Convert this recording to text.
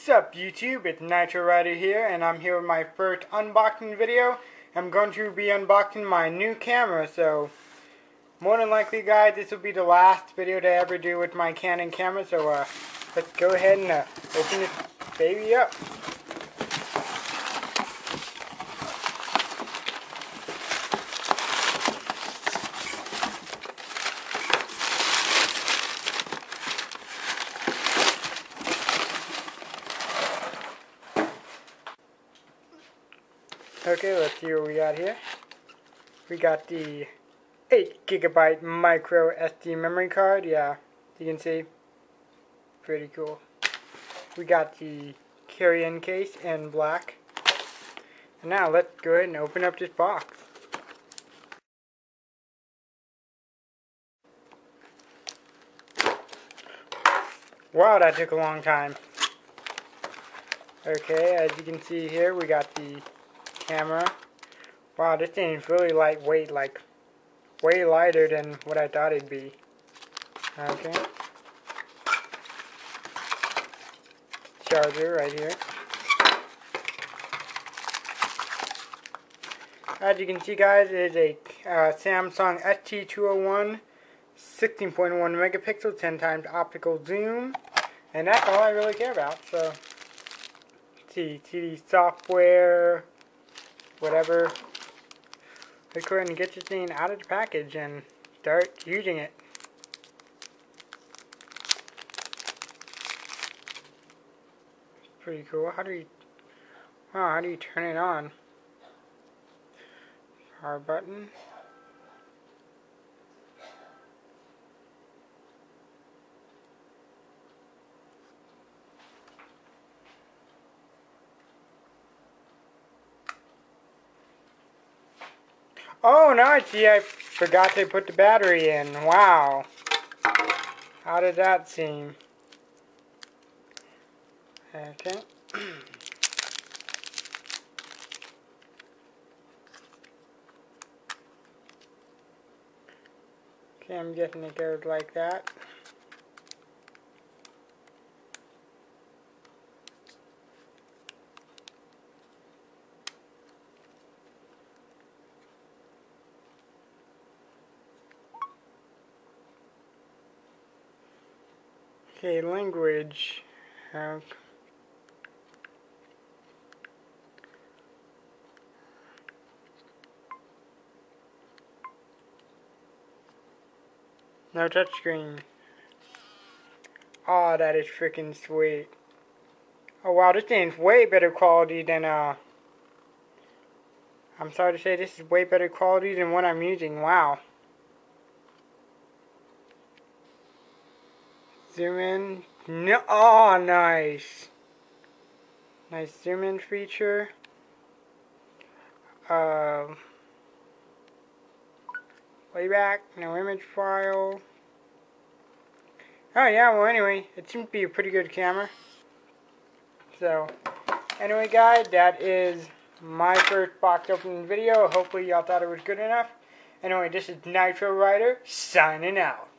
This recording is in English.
Sup YouTube, it's Nitro Rider here, and I'm here with my first unboxing video. I'm going to be unboxing my new camera, so more than likely guys, this will be the last video to ever do with my Canon camera, so let's go ahead and open this baby up. Okay, let's see what we got here. We got the 8GB micro SD memory card. Yeah, you can see. Pretty cool. We got the carry-in case in black. And now let's go ahead and open up this box. Wow, that took a long time. Okay, as you can see here, we got the camera. Wow, this thing is really lightweight, like way lighter than what I thought it'd be. Okay. Charger right here. As you can see guys, it is a Samsung ST201 16.1 megapixel 10 times optical zoom, and that's all I really care about. So see the software, whatever. Let's go ahead and get this thing out of the package and start using it. Pretty cool. How do you turn it on? Power button. Oh, now I see I forgot to put the battery in. Wow. How did that seem? Okay. Okay, I'm guessing it goes like that. Okay, language. No touchscreen. Oh, that is freaking sweet. Oh wow, this thing's way better quality than I'm sorry to say, this is way better quality than what I'm using. Wow. Zoom in. No, oh, nice. Nice zoom in feature. Playback, no image file. Oh yeah, well anyway, it seems to be a pretty good camera. So, anyway guys, that is my first box opening video. Hopefully y'all thought it was good enough. Anyway, this is Nitro Rider, signing out.